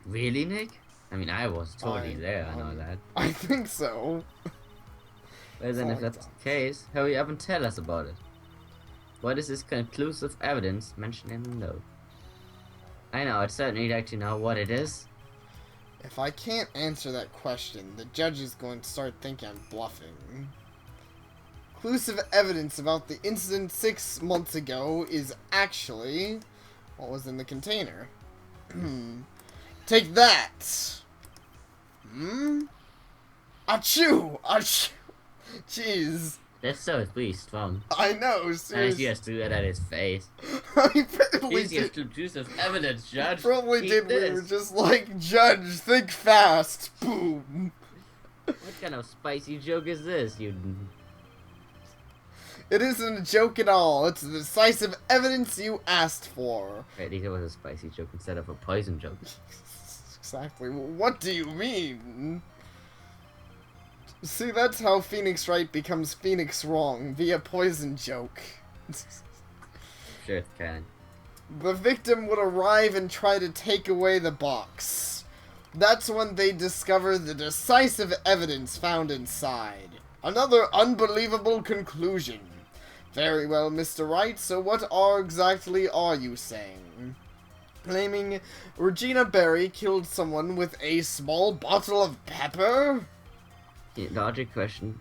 Really, Nick? I mean, I was totally there and all that. I think so. Well, then, if that's the case, hurry up and tell us about it. What is this conclusive evidence mentioned in the note? I know, I'd certainly like to know what it is. If I can't answer that question, the judge is going to start thinking I'm bluffing. Conclusive evidence about the incident 6 months ago is actually what was in the container. Take that! Achoo! Achoo! Jeez. That's so pretty strong. I know, seriously. And he has to do that at his face. I probably He's just conclusive evidence, Judge. Probably Keep did. this. We were just like, Judge, think fast. Boom. What kind of spicy joke is this, you... It isn't a joke at all. It's the decisive evidence you asked for. At least it was a spicy joke instead of a poison joke. Exactly. What do you mean? See, that's how Phoenix Wright becomes Phoenix Wrong, via poison joke. Sure it can. The victim would arrive and try to take away the box. That's when they discover the decisive evidence found inside. Another unbelievable conclusion. Very well, Mr. Wright, so what exactly are you saying? Claiming Regina Berry killed someone with a small bottle of pepper? Yeah, logic question.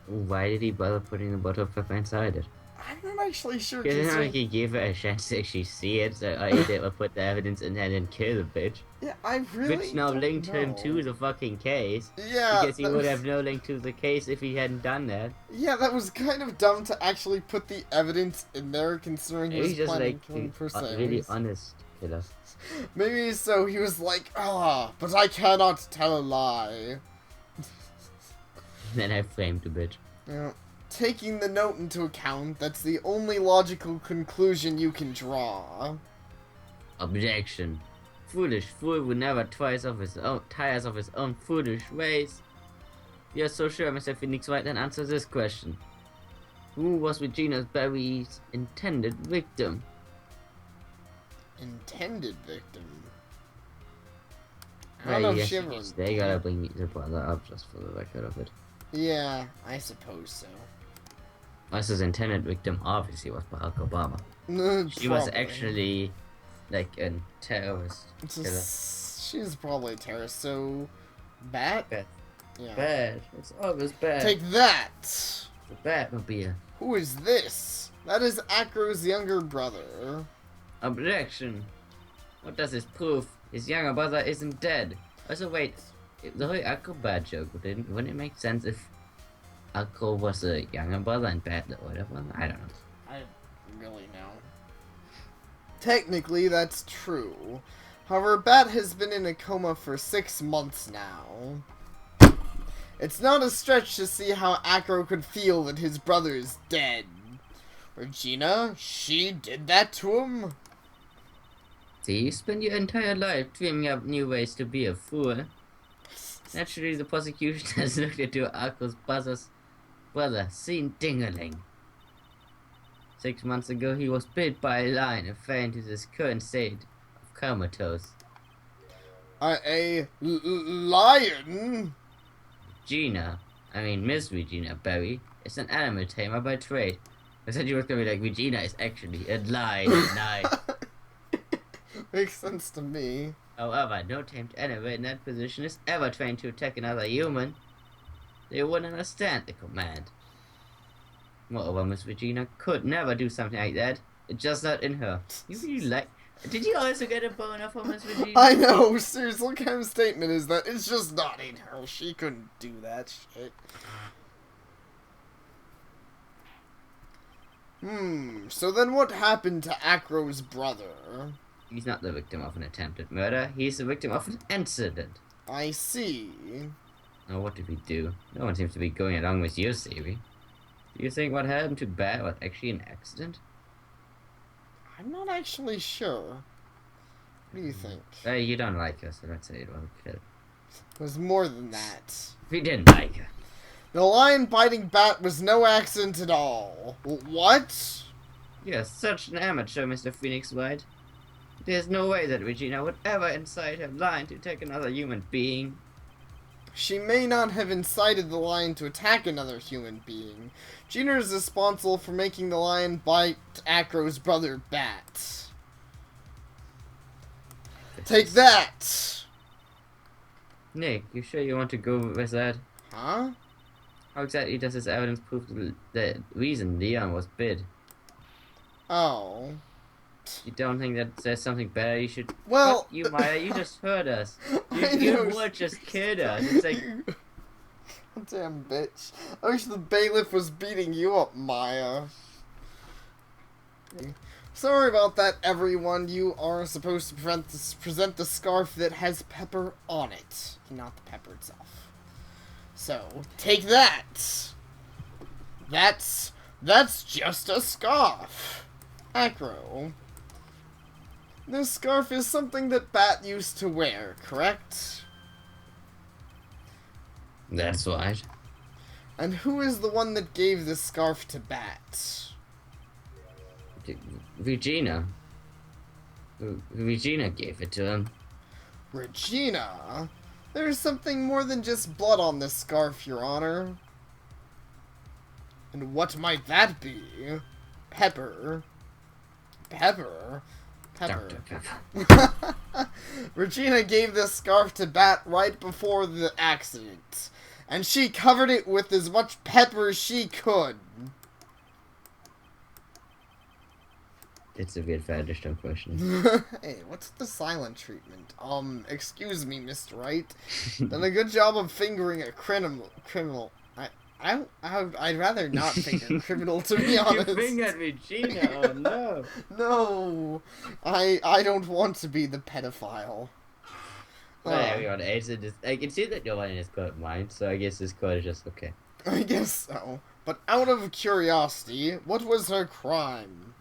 Why did he bother putting the bottle of pepper inside it? I'm not actually sure. It's not like he gave it a chance to actually see it, so I ate it, put the evidence in and then kill the bitch. Yeah, I really Which now don't linked him know. to the fucking case. Yeah, Because he would have no link to the case if he hadn't done that. Yeah, that was kind of dumb to actually put the evidence in there, considering he was He's just planning like killing per se. really honest killer. Maybe so he was like, but I cannot tell a lie. Then I framed the bitch. Yeah. Taking the note into account, that's the only logical conclusion you can draw. Objection. Foolish fool who never tires of his own foolish ways. You're so sure, Mr. Phoenix Wright, then answer this question. Who was Regina Berry's intended victim? Intended victim? I don't know if she ever... They gotta bring the brother up just for the record of it. Yeah, I suppose so. His intended victim obviously was Barack Obama. She was actually like a terrorist killer. She's probably a terrorist, so... Bat? Bad. Yeah. Bad. It's always bad. Take that! The Batmobile. Who is this? That is Acro's younger brother. Objection. What does this prove? His younger brother isn't dead. Also, wait. The whole Acro bad joke, wouldn't it make sense if Acro was a younger brother and Bat the older brother? I don't know. I don't really know. Technically, that's true. However, Bat has been in a coma for 6 months now. It's not a stretch to see how Acro could feel that his brother is dead. Regina, she did that to him? See, you spend your entire life dreaming up new ways to be a fool. Naturally, the prosecution has looked into Acro's brother, seen Dingaling. 6 months ago, he was bit by a lion and fell into this current state of comatose. A lion? Miss Regina Berry, is an animal tamer by trade. I said you were gonna be like, Regina is actually a lion. Makes sense to me. However, no tamed animal in that position is ever trained to attack another human. They wouldn't understand the command. Moreover, Miss Regina could never do something like that. It's just not in her. You really like... Did you also get a boner for Miss Regina? I know, seriously, what kind of statement is that? It's just not in her. She couldn't do that shit. So then what happened to Acro's brother? He's not the victim of an attempted murder. He's the victim of an incident. I see. Now, what did we do? No one seems to be going along with your theory. Do you think what happened to Bat was actually an accident? I'm not actually sure. What do you think? You don't like her, so let's say it was a kill. It was more than that. We didn't like her. The lion biting Bat was no accident at all. What? You're such an amateur, Mr. Phoenix Wright. There's no way that Regina would ever incite her lion to take another human being. She may not have incited the lion to attack another human being. Gina is responsible for making the lion bite Acro's brother Bat. Take that! Nick, you sure you want to go with that? Huh? How exactly does this evidence prove the reason Leon was bit? Oh. You don't think that there's something better you should... Well... Fuck you, Maya, you just heard us. I You know. would just kid us. It's like... Damn bitch. I wish the bailiff was beating you up, Maya. Sorry about that, everyone. You are supposed to present the scarf that has pepper on it, not the pepper itself. So, take that. That's just a scarf. Acro. This scarf is something that Bat used to wear, correct? That's right. And who is the one that gave this scarf to Bat? Regina. Regina gave it to him. Regina? There's something more than just blood on this scarf, Your Honor. And what might that be? Pepper. Pepper? Pepper. Dr. Pepper. Regina gave this scarf to Bat right before the accident. And she covered it with as much pepper as she could. It's a weird Fanderstone question. Hey, what's the silent treatment? Excuse me, Mr. Wright. Done a good job of fingering a criminal. I'd rather not finger a criminal, to be honest. You fingered Regina, oh no. No, I don't want to be the pedophile. Well, everyone else in this, I can see that no one in this court minds, so I guess this court is just okay. I guess so. But out of curiosity, what was her crime?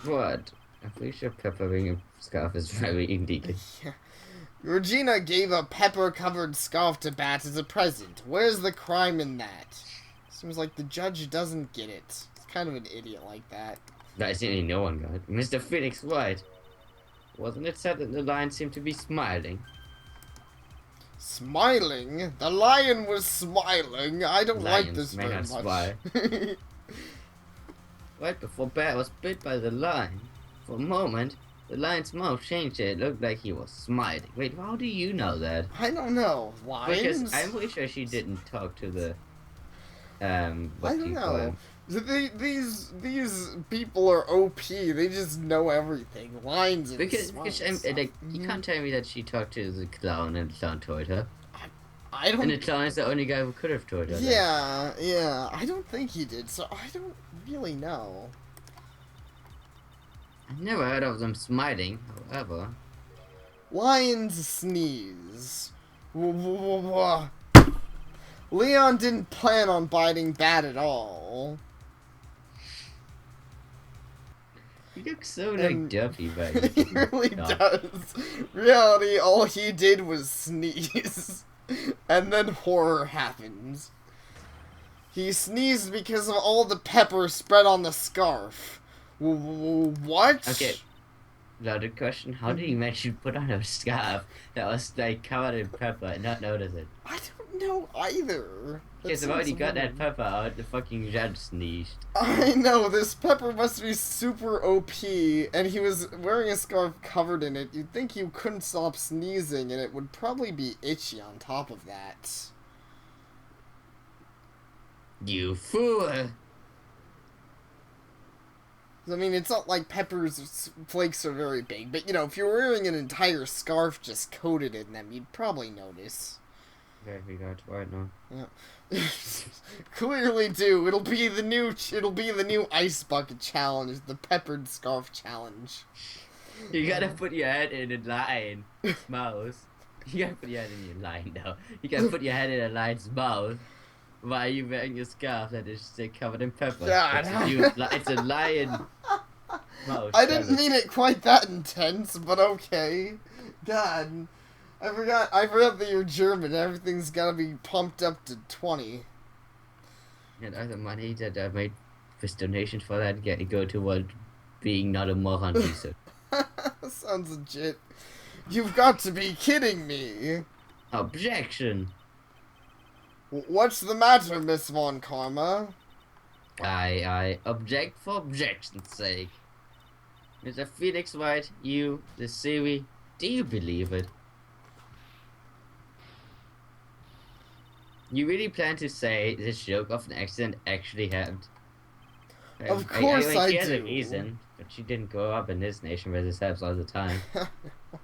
What? I'm pretty sure Pepper wearing a scarf is very illegal. Yeah. Regina gave a pepper-covered scarf to Bat as a present. Where's the crime in that? Seems like the judge doesn't get it. He's kind of an idiot like that. I see no one got it. Mr. Phoenix Wright. Wasn't it said that the lion seemed to be smiling? Smiling? The lion was smiling. I don't like Lions this may very not much. smile. Right before Bat was bit by the lion, for a moment, the lion's mouth changed and it looked like he was smiling. Wait, how do you know that? I don't know. Because Lions? I'm pretty sure she didn't talk to the, what I do don't you call know. him? These people are OP. They just know everything. Lines and Because smiles. like, you can't tell me that she talked to the clown and the clown told her. I don't. And the clown is the only guy who could have told her that. Yeah. I don't think he did. So I don't really know. I've never heard of them smiling, however. Lions sneeze. Leon didn't plan on biting Bat at all. He looks so And- like Duffy, but He really does. Reality, all he did was sneeze. And then horror happens. He sneezed because of all the pepper spread on the scarf. What? Okay. Loaded question: how did you manage to put on a scarf that was like covered in pepper and not notice it? I don't know either. Because I've already got that pepper out. The fucking judge sneezed. I know, this pepper must be super OP, and he was wearing a scarf covered in it. You'd think you couldn't stop sneezing, and it would probably be itchy on top of that. You fool! I mean, it's not like pepper's flakes are very big, but, you know, if you're wearing an entire scarf just coated in them, you'd probably notice. Okay, we got it right now. Yeah. Clearly do. It'll be the new ice bucket challenge, the peppered scarf challenge. You gotta put your head in a lion mouth. You gotta put your head in your lion now. You gotta put your head in a lion's mouth while you wearing your scarf that is covered in pepper. God. It's a lion mouth. I didn't mean it quite that intense, but okay. God. I forgot that you're German. Everything's gotta be pumped up to 20. And other money that I made this donation for that go towards being not a moron research. Sounds legit. You've got to be kidding me. Objection! What's the matter, Miss Von Karma? I object for objection's sake. Mr. Felix Wright, you, the Siri, do you believe it? You really plan to say this joke of an accident actually happened? Of course I she has a do. reason, but she didn't grow up in this nation where this happens all the time.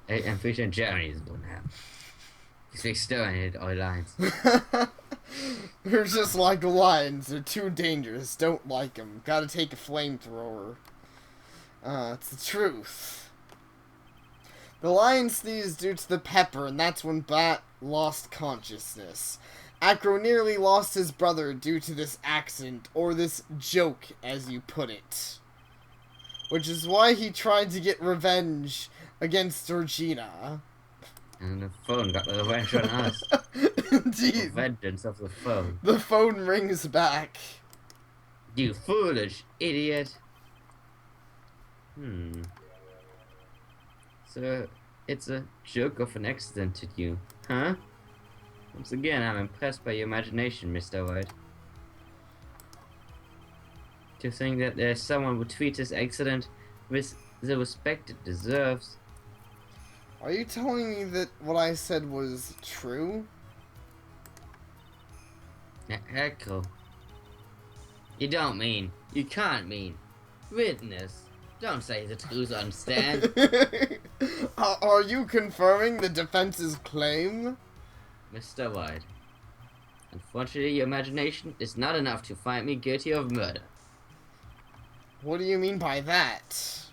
I'm pretty sure in Germany this wouldn't happen. Because we exterminated all lines. They're just like lions. They're too dangerous. Don't like them. Gotta take a flamethrower. It's the truth. The lion sneezed due to the pepper, and that's when Bat lost consciousness. Acro nearly lost his brother due to this accident, or this joke, as you put it. Which is why he tried to get revenge against Georgina. And the phone got the revenge on us. Indeed. The vengeance of the phone. The phone rings back. You foolish idiot. So, it's a joke of an accident to you, huh? Once again, I'm impressed by your imagination, Mr. White. To think that there's someone who treats this accident with the respect it deserves. Are you telling me that what I said was true? Echo. You don't mean. You can't mean. Witness. Don't say the truth on stand. Are you confirming the defense's claim? Mr. White. Unfortunately, your imagination is not enough to find me guilty of murder. What do you mean by that?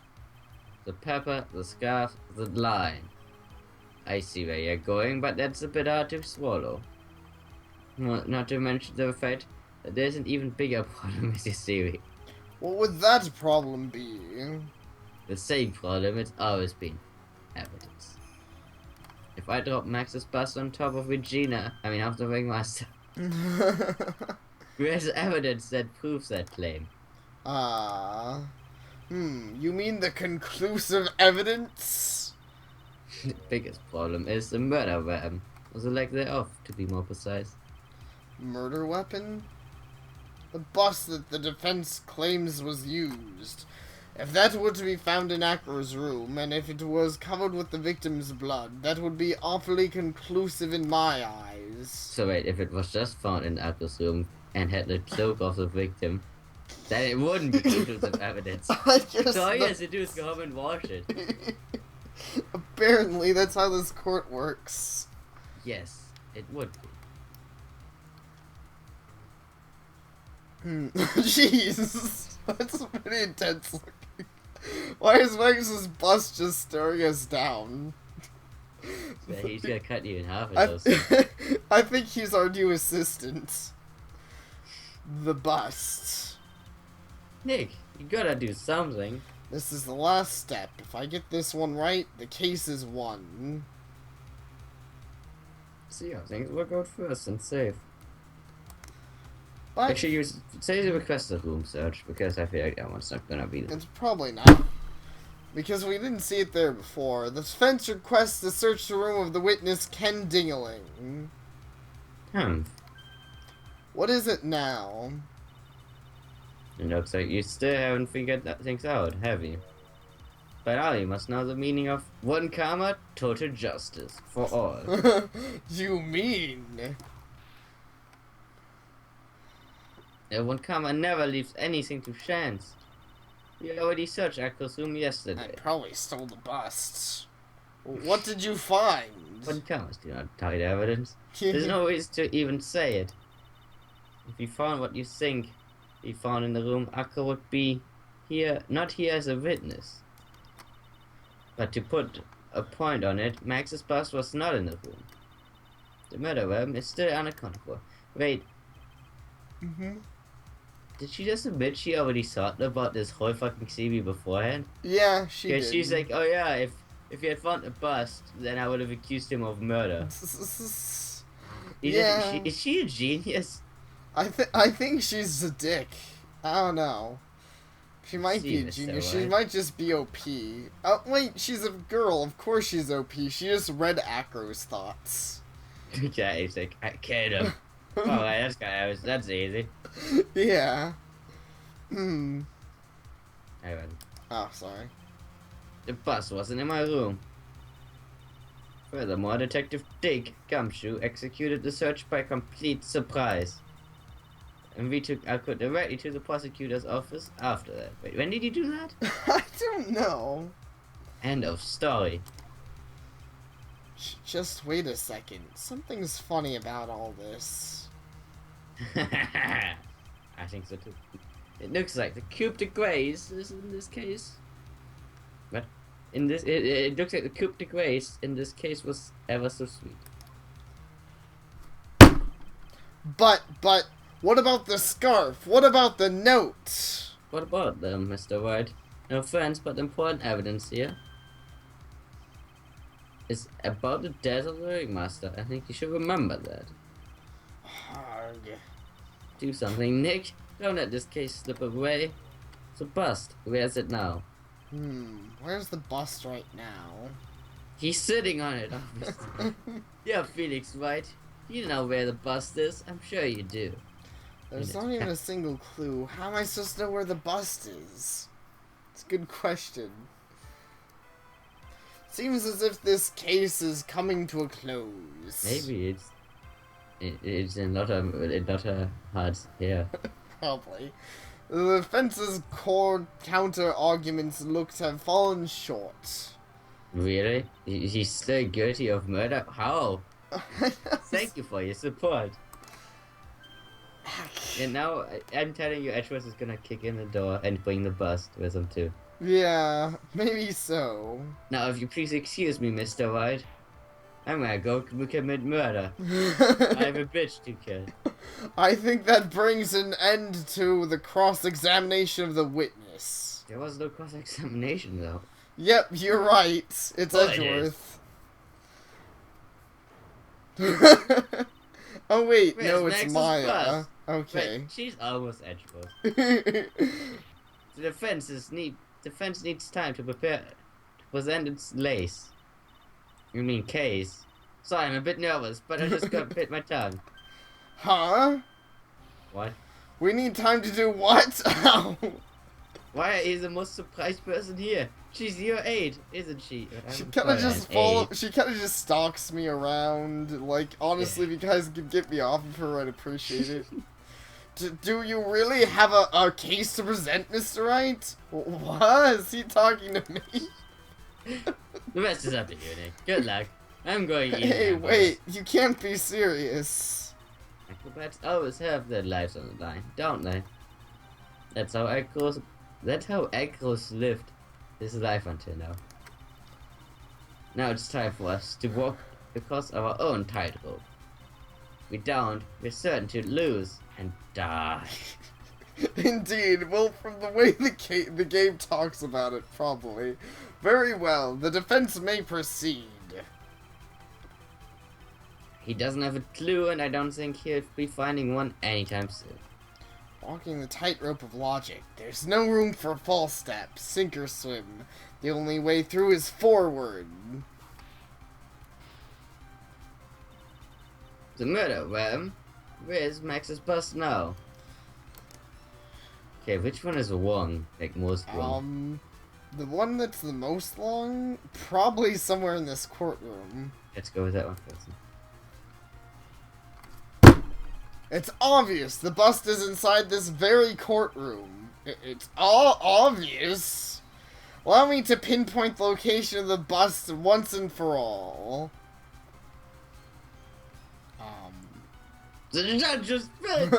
The pepper, the scarf, the line. I see where you're going, but that's a bit hard to swallow. Not to mention the fact that there's an even bigger problem with your theory. What would that problem be? The same problem it's always been. Evidence. If I drop Max's bust on top of Regina, of the Ringmaster, where's evidence that proves that claim? You mean the conclusive evidence? The biggest problem is the murder weapon, or the lack thereof, to be more precise. Murder weapon? The bus that the defense claims was used. If that were to be found in Acro's room, and if it was covered with the victim's blood, that would be awfully conclusive in my eyes. So wait, if it was just found in Acro's room and had the cloak of the victim, then it wouldn't be conclusive evidence. So all he has to do is go home and wash it. Apparently, that's how this court works. Yes, it would be. Jeez, that's pretty intense looking. Why is Max's bus just staring us down? Yeah, he's gonna cut you in half of those. I think he's our new assistant. The bust. Nick, you gotta do something. This is the last step. If I get this one right, the case is won. See how things work out first and safe. But Actually, say to request a room search, because I feel like that one's not gonna be there. it's probably not. Because we didn't see it there before. The defense requests to search the room of the witness Ken Dingaling. What is it now? It looks like you still haven't figured things out, have you? By now you must know the meaning of one karma, total justice for all. You mean? One karma never leaves anything to chance. We already searched Akko's room I yesterday. probably stole the bust. What did you find? One karmas do not hide evidence. There's no ways to even say it. If you found what you think you found in the room, Akko would be here, not here as a witness. But to put a point on it, Max's bust was not in the room. The murder weapon is still unaccounted for. Wait, did she just admit she already thought about this whole fucking CB beforehand? Yeah, she did. She's like, oh yeah, if he had found a bust, then I would have accused him of murder. Yeah. Is she a genius? I think she's a dick. I don't know. She might See, be a Mr. genius. She Wright. might just be OP. Oh, wait, she's a girl. Of course she's OP. She just read Acro's thoughts. Yeah, he's like, I killed him. Alright, that's easy. Yeah. Hmm. I went. Oh, sorry. The bus wasn't in my room. Furthermore, Detective Dick Gumshoe executed the search by complete surprise. And we took Alco directly to the prosecutor's office after that. Wait, when did you do that? I don't know. End of story. Just wait a second. Something's funny about all this. I think so too. It looks like the Coupe de Grace is in this case. But in this, it looks like the Coupe de Grace in this case was ever so sweet. But, what about the scarf? What about the note? What about them, Mr. Wright? No offense, but important evidence here. It's about the death of the ringmaster. I think you should remember that. Ugh. Do something, Nick. Don't let this case slip away. So bust. Where's it now? Where's the bust right now? He's sitting on it, obviously. Yeah, Felix, right? You know where the bust is. I'm sure you do. There's not even a single clue. How am I supposed to know where the bust is? It's a good question. Seems as if this case is coming to a close. Maybe it's not a hard here. Probably. The defense's core counter-arguments look to have fallen short. Really? He's still guilty of murder? How? Thank you for your support. And now I'm telling you, Edgeworth is gonna kick in the door and bring the bust with him too. Yeah, maybe so. Now, if you please excuse me, Mr. Wright, I'm gonna go commit murder. I have a bitch to kill. I think that brings an end to the cross-examination of the witness. There was no cross-examination though. Yep, you're right. It's Oh, Edgeworth. Oh wait, Where's no, it's Max's Maya. bust? Okay. Wait, she's almost Edgeworth. The defense needs time to prepare to present its lace. You mean case? Sorry, I'm a bit nervous, but I just got bit my tongue. Huh? What? We need time to do what? Ow. Why is the most surprised person here? She's your aide, isn't she? She kind of just she kind of just stalks me around. Like, honestly, if you guys could get me off of her, I'd appreciate it. Do you really have a case to present, Mr. Wright? What? Is he talking to me? The rest is up to you, Nick. Good luck. I'm going easy. Hey, now, wait, you can't be serious. Acrobats always have their lives on the line, don't they? That's how Acros lived his life until now. Now it's time for us to walk across our own tightrope. We don't, we're certain to lose and die. Indeed. Well, from the way the game talks about it, probably. Very well. The defense may proceed. He doesn't have a clue, and I don't think he'll be finding one anytime soon. Walking the tightrope of logic. There's no room for false steps. Sink or swim. The only way through is forward. The murder, where's Max's bust now? Okay, which one is wrong? Like most wrong? The one that's the most long? Probably somewhere in this courtroom. Let's go with that one first. It's obvious the bust is inside this very courtroom. It's all obvious. Allow me to pinpoint the location of the bust once and for all. The judge's bench!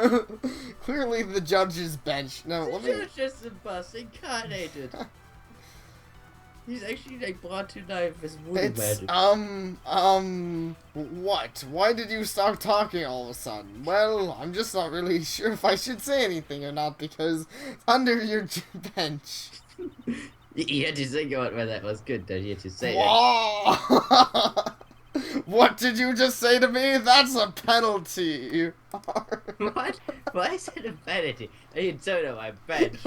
Clearly the judge's bench. No, let me... The judge's the bust incarnated. He's actually like brought to life as voodoo magic. What? Why did you stop talking all of a sudden? Well, I'm just not really sure if I should say anything or not because it's under your bench. You had to think about whether that was good, that you had to say it. What did you just say to me? That's a penalty. What? Why is it a penalty? I didn't know my bench.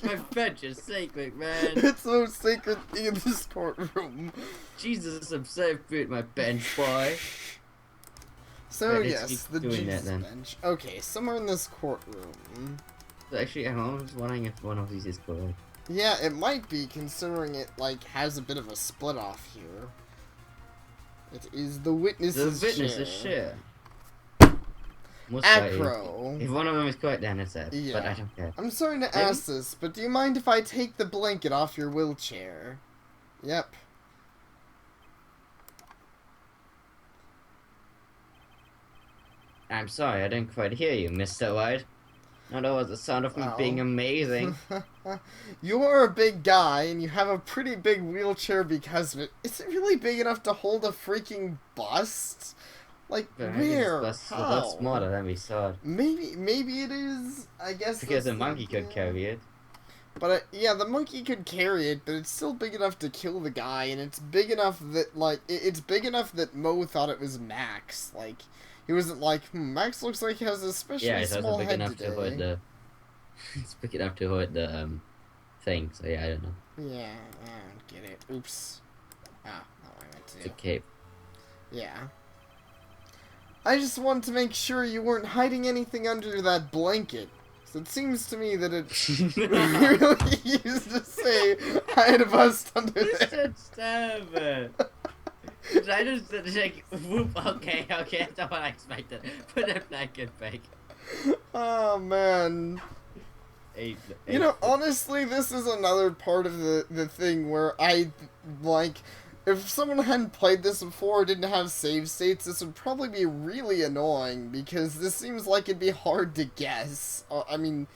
My bench is sacred, man. It's the most sacred thing in this courtroom. Jesus himself built my bench, boy. So Right, yes, the Jesus bench. Okay, somewhere in this courtroom. So actually, I'm almost wondering if one of these is correct. Yeah, it might be, considering it, like, has a bit of a split off here. It is the witness's chair. Most Acro. likely. If one of them is correct, then it's it. Yeah. But I don't care. I'm sorry to ask this, but do you mind if I take the blanket off your wheelchair? Yep. I'm sorry, I didn't quite hear you, Mr. Wright. No, that was the sound of me being amazing. You are a big guy, and you have a pretty big wheelchair because of it. Is it really big enough to hold a freaking bust? Like, But where? That's a How? lot smarter than we thought. Maybe it is. I guess Because a monkey could carry it. But yeah, the monkey could carry it, but it's still big enough to kill the guy, and it's big enough that, like, it's big enough that Mo thought it was Max. Like, he wasn't like, Max looks like he has a especially small head today. It's big enough to hold the thing. So yeah, I don't know. Yeah, I don't get it. Oops. Ah, not what I meant to do. It's a cape. Yeah. I just wanted to make sure you weren't hiding anything under that blanket. So it seems to me that it really used to say hide a bust under there. Just stab it. I just like, whoop, okay, that's not what I expected. Put that blanket back. Oh, man. You know, honestly, this is another part of the thing where I, like, if someone hadn't played this before or didn't have save states, this would probably be really annoying, because this seems like it'd be hard to guess. I mean,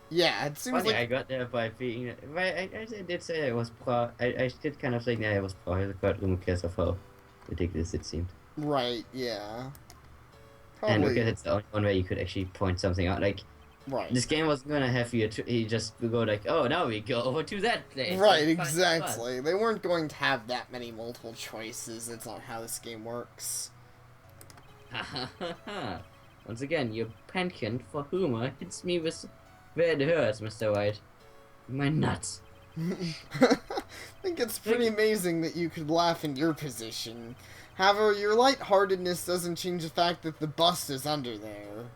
yeah, it seems like... I got there by being... I did say it was I did kind of think that it was probably the courtroom because of how ridiculous it seemed. Right, yeah. Probably. And because it's the only one where you could actually point something out, like... Right. This game wasn't gonna have you just go like, oh, now we go over to that place. Right, exactly. They weren't going to have that many multiple choices. That's not how this game works. Ha ha ha ha. Once again, your penchant for humor hits me with where it hurts, Mr. White. My nuts. I think it's pretty amazing that you could laugh in your position. However, your lightheartedness doesn't change the fact that the bust is under there.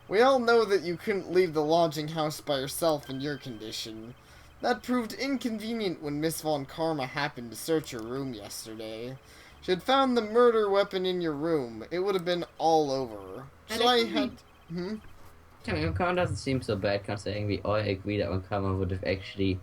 We all know that you couldn't leave the lodging house by yourself in your condition. That proved inconvenient when Miss Von Karma happened to search your room yesterday. She had found the murder weapon in your room. It would have been all over. So I had... Von Karma doesn't seem so bad, considering we all agree that Von Karma would have actually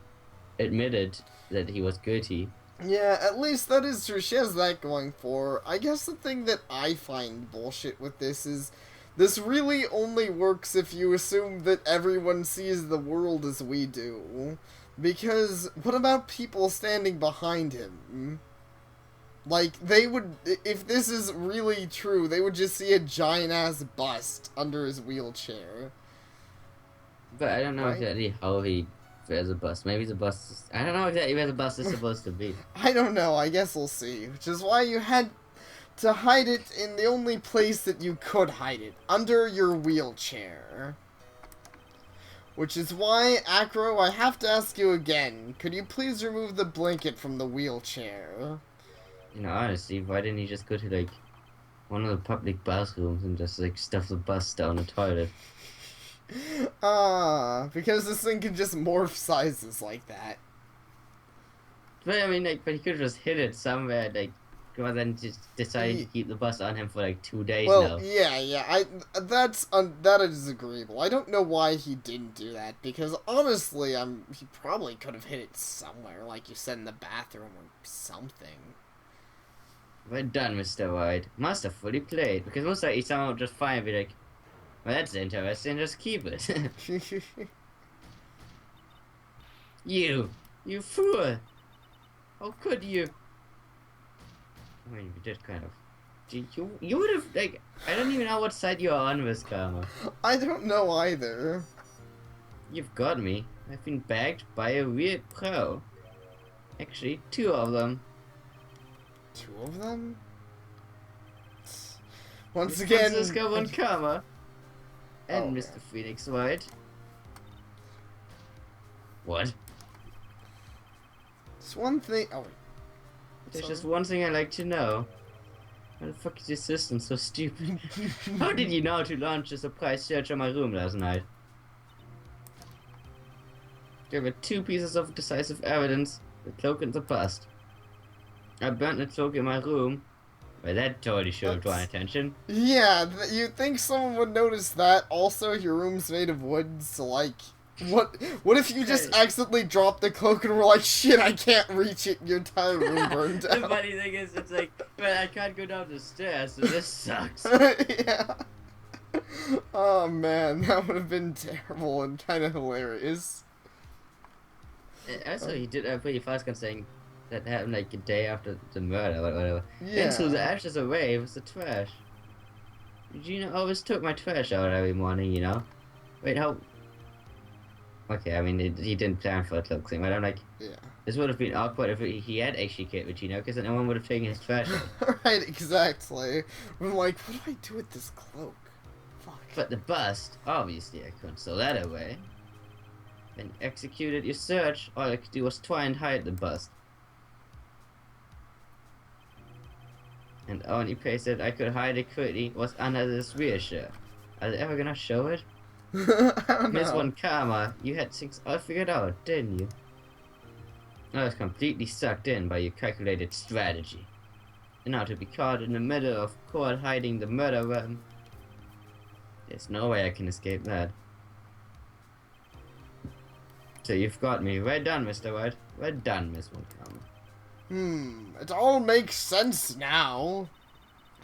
admitted that he was guilty. Yeah, at least that is true. She has that going for her. I guess the thing that I find bullshit with this is... This really only works if you assume that everyone sees the world as we do. Because, what about people standing behind him? Like, they would, if this is really true, they would just see a giant-ass bust under his wheelchair. But I don't know exactly how he wears a bust. Maybe the bust, I don't know exactly where the bust is supposed to be. I don't know, I guess we'll see. Which is why you had to hide it in the only place that you could hide it, under your wheelchair. Which is why, Acro, I have to ask you again, could you please remove the blanket from the wheelchair? You know, honestly, why didn't he just go to, like, one of the public bathrooms and just, like, stuff the bus down the toilet? Because this thing can just morph sizes like that. But, I mean, like, but he could have just hid it somewhere, like, rather than just deciding to keep the bus on him for like 2 days now. Well, yeah, that is agreeable. I don't know why he didn't do that, because honestly, he probably could have hid it somewhere, like you said, in the bathroom or something. We're done, Mr. White. Must have fully played, because most likely someone would just find and be like, well, that's interesting, just keep it. You fool! How could you? I mean, you did kind of. You would have, like, I don't even know what side you're on with Karma. I don't know either. You've got me. I've been bagged by a real pro. Actually, 2 of them. 2 of them? Once again... Francisco Von Karma. And Mr. Phoenix White. What? It's one thing. Oh, wait. There's Sorry. just one thing I'd like to know. Why the fuck is your system so stupid? How did you know to launch a surprise search on my room last night? There were 2 pieces of decisive evidence, the cloak and the bust. I burnt the cloak in my room. Well, that totally should have drawn attention. Yeah, you'd think someone would notice that. Also, your room's made of wood, so like, what if you just accidentally dropped the cloak and were like, shit, I can't reach it, your entire room burned down? The funny thing is, it's like, well, I can't go down the stairs, so this sucks. Yeah. Oh man, that would have been terrible and kind of hilarious. Also, he did a pretty fast gun saying that happened like a day after the murder, or whatever. Yeah. And so the ashes away was the trash. Regina always took my trash out every morning, you know? Wait, how? Okay, I mean, he didn't plan for a cloak thing, but I'm like, Yeah. this would have been awkward if he had actually killed Regina, because then no one would have taken his trash out. Right, exactly. I'm like, what do I do with this cloak? Fuck. But the bust, obviously I couldn't throw that away. When executed your search, all I could do was try and hide the bust. And the only place that I could hide it quickly was under this rear shirt. Are they ever gonna show it? I don't Miss know. One Karma, you had things all figured out, didn't you? I was completely sucked in by your calculated strategy. And now to be caught in the middle of court hiding the murder weapon. There's no way I can escape that. So you've got me. Well done, Mr. Wright. Well done, Miss One Karma. It all makes sense now.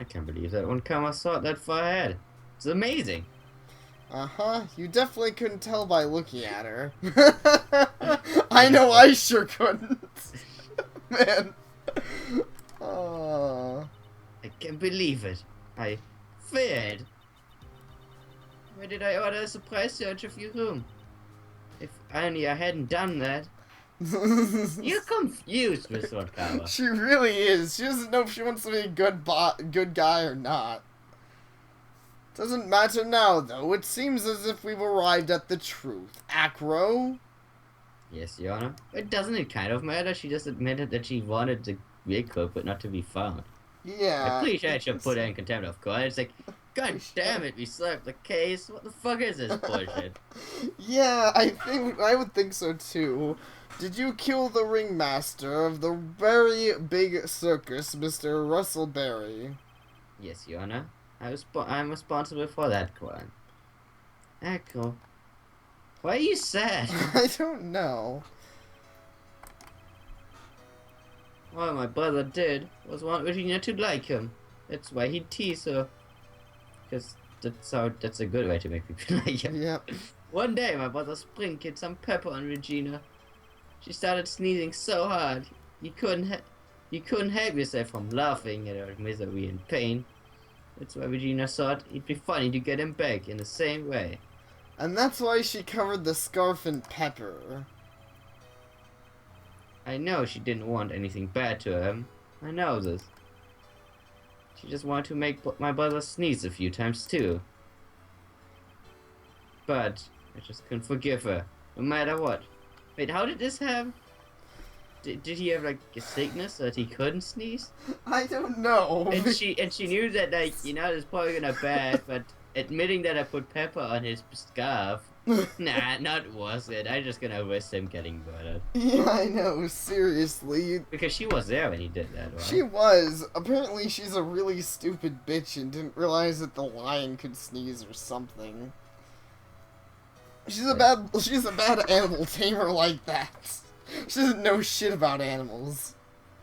I can't believe that One Karma thought that far ahead. It's amazing. Uh-huh, you definitely couldn't tell by looking at her. I know I sure couldn't. Man. I can't believe it. I failed. Why did I order a surprise search of your room? If only I hadn't done that. You're confused, Miss One Karma. She really is. She doesn't know if she wants to be a good guy or not. Doesn't matter now, though. It seems as if we've arrived at the truth. Acro? Yes, Your Honor. But doesn't it kind of matter? She just admitted that she wanted the real cloak, but not to be found. Yeah. I'm pretty sure I should put her in contempt of court. It's like, god damn it, we slapped the case. What the fuck is this bullshit? Yeah, I would think so too. Did you kill the ringmaster of the very big circus, Mr. Russell Berry? Yes, Your Honor. I'm responsible for that crime. Echo. Why are you sad? I don't know. All my brother did was want Virginia to like him. That's why he teased her. Because that's a good way to make people like him. Yep. One day my brother sprinkled some pepper on Regina. She started sneezing so hard you couldn't help yourself from laughing at her misery and pain. That's why Regina thought it'd be funny to get him back in the same way. And that's why she covered the scarf in pepper. I know she didn't want anything bad to him. I know this. She just wanted to make my brother sneeze a few times too. But I just couldn't forgive her, no matter what. Wait, how did this happen? Did he have like a sickness so that he couldn't sneeze? I don't know. And she knew that, like, you know, it's probably gonna bad, but admitting that I put pepper on his scarf, nah, not worth it. I'm just gonna risk him getting murdered. Yeah, I know, seriously. Because she was there when he did that, right? She was. Apparently she's a really stupid bitch and didn't realize that the lion could sneeze or something. She's a bad animal tamer like that. She doesn't know shit about animals.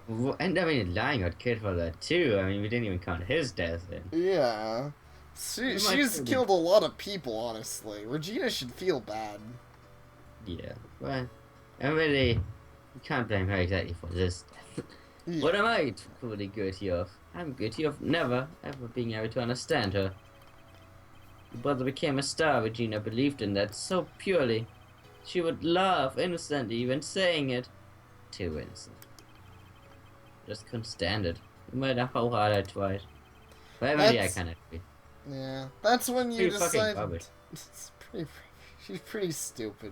And I mean, lying got killed for that too. I mean, we didn't even count his death in. Yeah. She's killed a lot of people, honestly. Regina should feel bad. Yeah, well, I really, you can't blame her exactly for this death. Yeah. What am I truly guilty of? I'm guilty of never, ever being able to understand her. Your brother became a star, Regina believed in that so purely. She would laugh innocently when saying it. Too innocent. Just couldn't stand it, no matter how hard I tried. But Emily, I kind of agree. Yeah, that's when you Pretty fucking decide. rubbish. She's pretty stupid.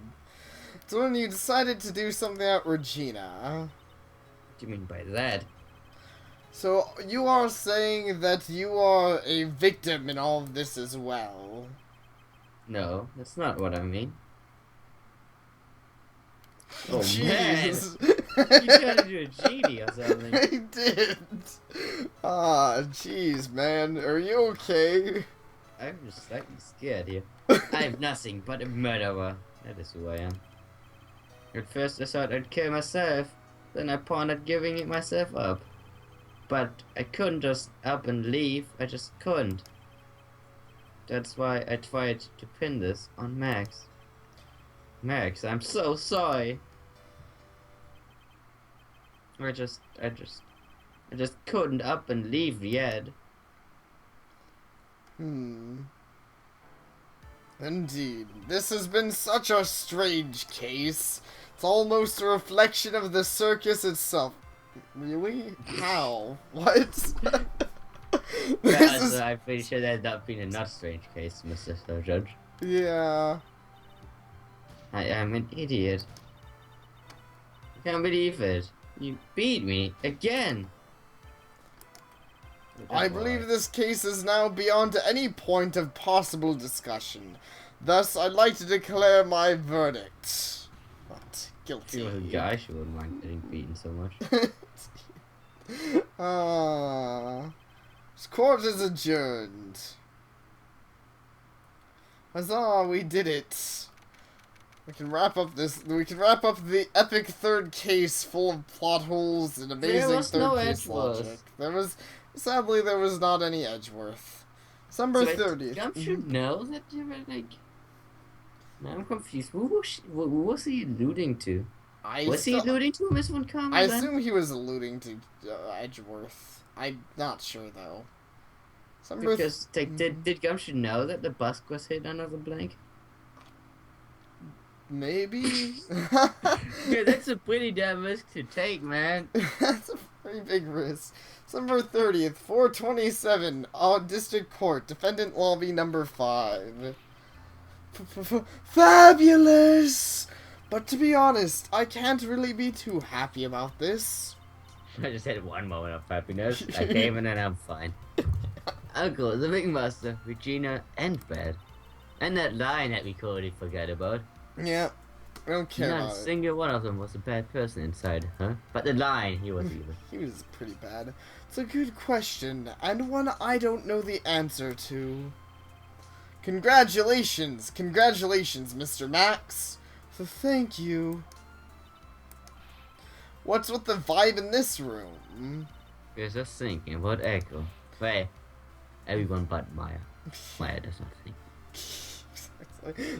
So when you decided to do something at Regina, What do you mean by that? so you are saying that you are a victim in all of this as well. No, that's not what I mean. Oh man! Jeez. You turned into a genie or something. I did. Ah, jeez, man. Are you okay? I'm just slightly scared here. I have nothing but a murderer. That is who I am. At first I thought I'd kill myself, then I pondered giving it myself up. But I couldn't just up and leave, I just couldn't. That's why I tried to pin this on Max. Max, I'm so sorry. I just couldn't up and leave yet. Indeed. This has been such a strange case. It's almost a reflection of the circus itself. Really? How? What? I'm pretty sure that's not been a not strange case, Mr. Sir Judge. Yeah. I am an idiot. I can't believe it. You beat me again. I believe this case is now beyond any point of possible discussion. Thus, I'd like to declare my verdict. What? Guilty. She was a guy, she wouldn't mind getting beaten so much. This court is adjourned. Huzzah, we did it. We can wrap up the epic third case full of plot holes and amazing third case logic. Sadly, there was not any Edgeworth. December 30th. Don't you know that you were like... Now I'm confused. What was he alluding to? Was he alluding to Miss Von Karma? I assume he was alluding to Edgeworth. I'm not sure, though. Because, did Gumshoe know that the bus was hit under the blank? Maybe? Yeah, that's a pretty damn risk to take, man. That's a pretty big risk. December 30th, 427, District Court, Defendant Lobby number 5. Fabulous! But to be honest, I can't really be too happy about this. I just had one moment of happiness. I came in and I'm fine. Uncle, the Big Master, Regina, and Bad. And that line that we totally forgot about. Yeah, I don't care Not about a it. single one of them was a bad person inside, huh? But the line, he was evil. He was pretty bad. It's a good question, and one I don't know the answer to. Congratulations, Mr. Max. So thank you. What's with the vibe in this room? We're just thinking about Echo. Well, everyone but Maya. Maya does not think.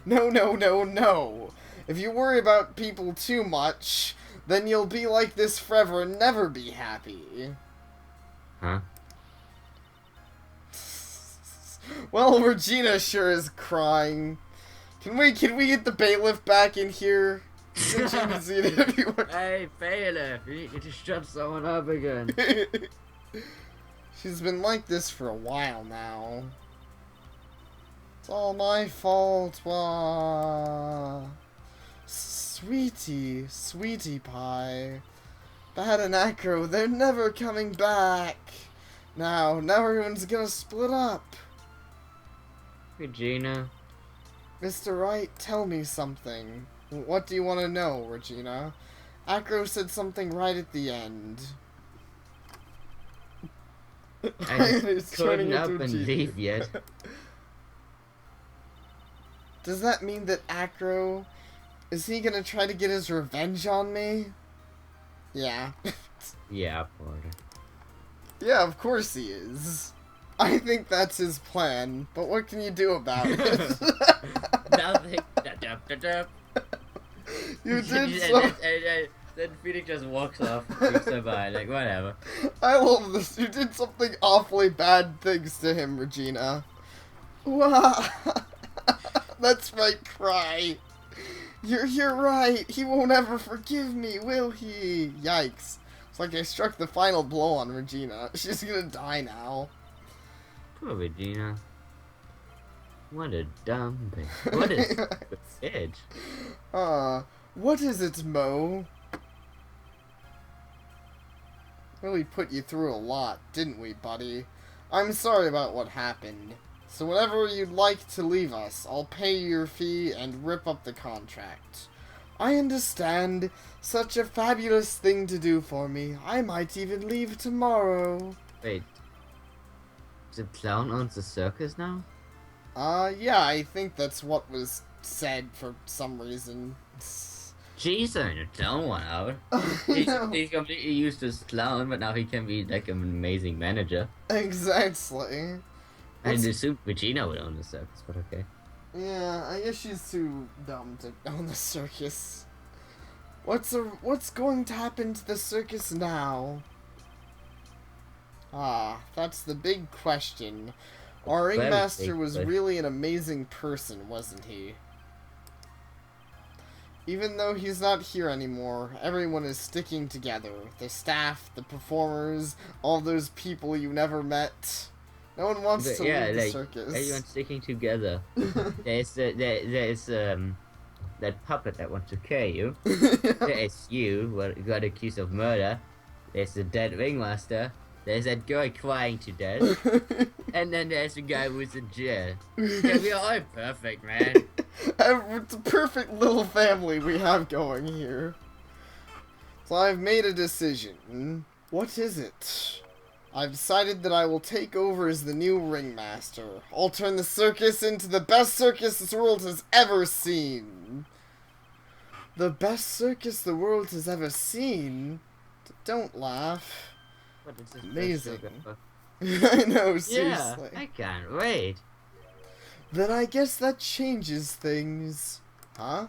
No. If you worry about people too much, then you'll be like this forever and never be happy. Huh? Well, Regina sure is crying. Can we get the bailiff back in here? Since you can see it everywhere. Hey, bailiff, you need to shut someone up again. She's been like this for a while now. It's all my fault, wah. Sweetie pie. Bad and Acro, they're never coming back. Now everyone's gonna split up. Regina. Mr. Wright, tell me something. What do you want to know, Regina? Acro said something right at the end. I couldn't up and leave yet. Does that mean that Acro... Is he gonna try to get his revenge on me? Yeah. Yeah, Porter. Yeah, of course he is. I think that's his plan, but what can you do about it? Nothing. You did so... Then Felix just walks off and thinks about like, whatever. I love this. You did something awfully bad things to him, Regina. Wow. That's right, cry. You're right. He won't ever forgive me, will he? Yikes. It's like I struck the final blow on Regina. She's gonna die now. Poor Regina. What a dumb bitch. What a bitch. What is it, Mo? Really put you through a lot, didn't we, buddy? I'm sorry about what happened. So whenever you'd like to leave us, I'll pay your fee and rip up the contract. I understand. Such a fabulous thing to do for me. I might even leave tomorrow. Wait, the clown owns the circus now? Yeah, I think that's what was said for some reason. Jeez, I the clown one out. He's completely useless clown, but now he can be like an amazing manager. Exactly. I assume Regina would own the circus, but okay. Yeah, I guess she's too dumb to own the circus. What's going to happen to the circus now? Ah, that's the big question. Our ringmaster was really an amazing person, wasn't he? Even though he's not here anymore, everyone is sticking together. The staff, the performers, all those people you never met. No one wants to leave the circus. Everyone's sticking together. there's that puppet that wants to kill you. There's you, who got accused of murder. There's the dead ringmaster. There's that girl crying to death. And then there's the guy who's in jail. Yeah, we are all perfect, man. It's a perfect little family we have going here. So I've made a decision. What is it? I've decided that I will take over as the new ringmaster. I'll turn the circus into the best circus this world has ever seen. The best circus the world has ever seen? Don't laugh. What is this? Amazing. I know, seriously. Yeah, I can't wait. Then I guess that changes things. Huh?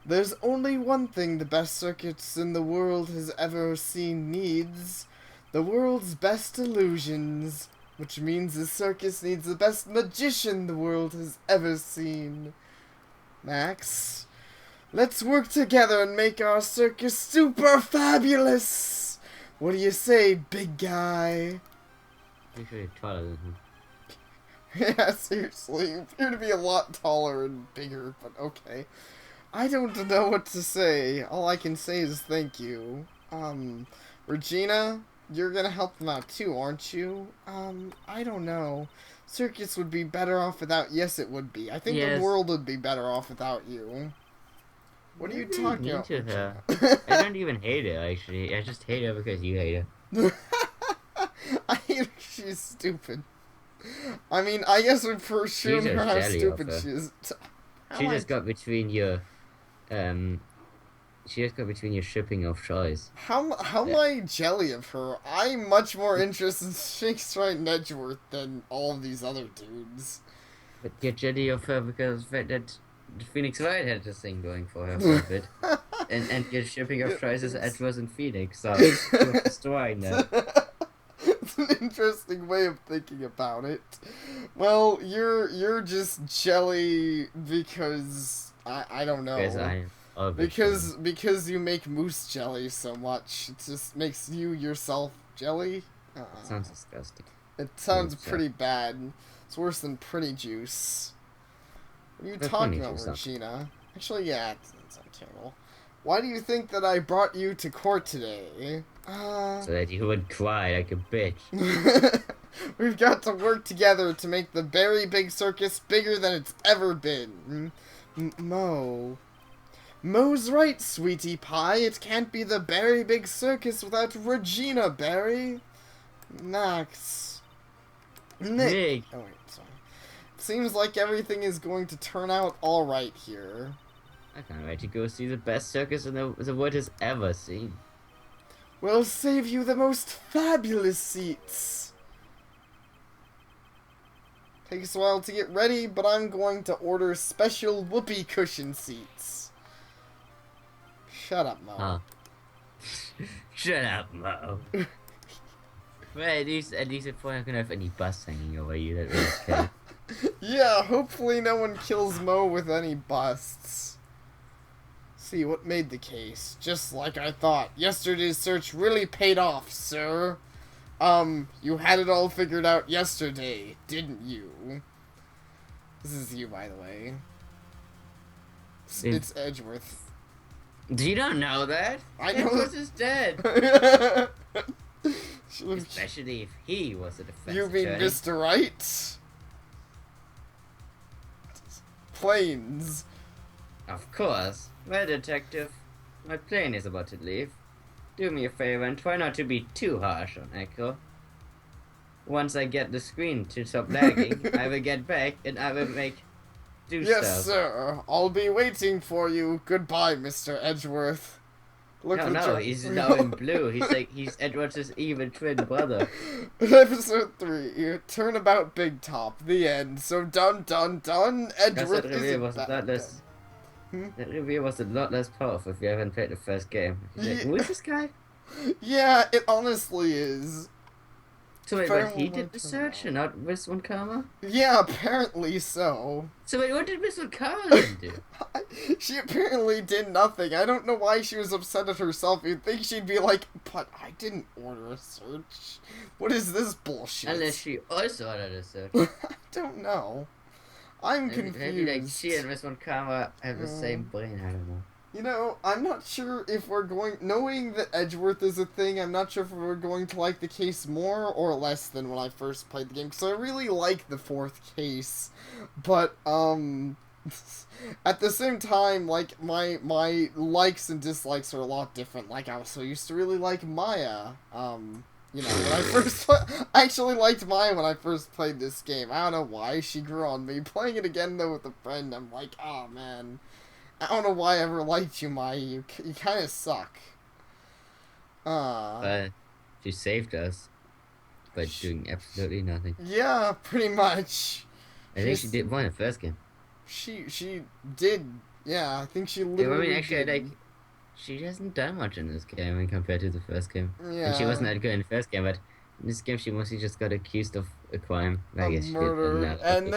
There's only one thing the best circus in the world has ever seen needs. The world's best illusions. Which means the circus needs the best magician the world has ever seen. Max, let's work together and make our circus super fabulous! What do you say, big guy? You're actually taller than him. Yeah, seriously, you appear to be a lot taller and bigger, but okay. I don't know what to say. All I can say is thank you. Regina, you're gonna help them out too, aren't you? I don't know. Circus would be better off without... Yes, it would be. I think the world would be better off without you. What are you talking about? Her. I don't even hate her, actually. I just hate her because you hate her. I hate her. She's stupid. I mean, I guess we've for sure her how stupid she is. She just got between your, shipping of choice. How am I jelly of her? I'm much more interested in Shanks, Wright, and Edgeworth than all of these other dudes. But you're jelly of her because that Phoenix Wright had this thing going for her for a bit. and your shipping of choice is Edgeworth and Phoenix, so you're destroying that. It's an interesting way of thinking about it. Well, you're just jelly because I don't know. Because you make moose jelly so much, it just makes you yourself jelly. Sounds disgusting. It sounds pretty bad. It's worse than pretty juice. What are you talking about, Regina? Actually, yeah, it doesn't sound terrible. Why do you think that I brought you to court today? So that you would cry like a bitch. We've got to work together to make the very big circus bigger than it's ever been. Mo's right, sweetie pie. It can't be the very big circus without Regina, Barry. Max. Nick. Oh, wait, sorry. It seems like everything is going to turn out alright here. I can't wait to go see the best circus in the world has ever seen. We'll save you the most fabulous seats. Takes a while to get ready, but I'm going to order special whoopee cushion seats. Shut up, Mo. Huh. Shut up, Mo. Well, at least if we're not gonna have any bus hanging over you, that really okay. Yeah, hopefully no one kills Mo with any busts. See what made the case. Just like I thought. Yesterday's search really paid off, sir. You had it all figured out yesterday, didn't you? This is you, by the way. It's Edgeworth. You don't know that? I know. Edgeworth is dead. She was- Especially if he was a defense You mean attorney. Mr. Wright? Planes. Of course. Well, detective, my plane is about to leave. Do me a favor and try not to be too harsh on Echo. Once I get the screen to stop lagging, I will get back and I will do Yes, stuff. sir. I'll be waiting for you. Goodbye, Mr. Edgeworth. No, he's now in blue. He's Edward's evil twin brother. Episode 3, Turnabout Big Top, the end. So dun dun dun, Edgeworth That is reveal a was a bad lot less. That reveal was a lot less powerful if you haven't played the first game. You're like, who is this guy? Yeah, it honestly is. So wait, Fair but he one did the to search know. and not Miss One Karma? Yeah, apparently so. So wait, what did Miss One Karma then do? She apparently did nothing. I don't know why she was upset at herself. You'd think she'd be like, but I didn't order a search. What is this bullshit? Unless she also ordered a search. I don't know. I'm confused. Maybe like she and Miss One Karma have the same brain, I don't know. You know, I'm not sure if we're going... Knowing that Edgeworth is a thing, I'm not sure if we're going to like the case more or less than when I first played the game. Because I really like the fourth case. But, at the same time, like, my likes and dislikes are a lot different. Like, I also used to really like Maya. You know, when I first... I actually liked Maya when I first played this game. I don't know why. She grew on me. Playing it again, though, with a friend, I'm like, oh, man... I don't know why I ever liked you, Maya. You kind of suck. But she saved us by doing absolutely nothing. Yeah, pretty much. I think she did one in the first game. She did. Yeah, I think she Yeah, I literally mean, actually, did. like, she hasn't done much in this game when compared to the first game. Yeah. And she wasn't that good in the first game, but in this game she mostly just got accused of a crime. I guess she did murder, not. and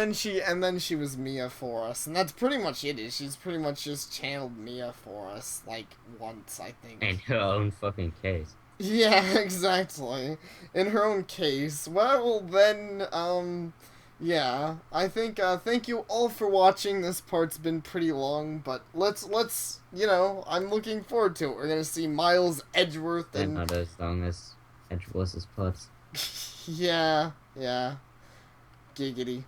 then she was Mia for us, and that's pretty much it. She's pretty much just channeled Mia for us, like once, I think. In her own fucking case. Yeah, exactly. In her own case. Well, then, yeah. I think, thank you all for watching. This part's been pretty long, but let's, you know, I'm looking forward to it. We're gonna see Miles Edgeworth And not as long as Edgeworth's parts. yeah, giggity.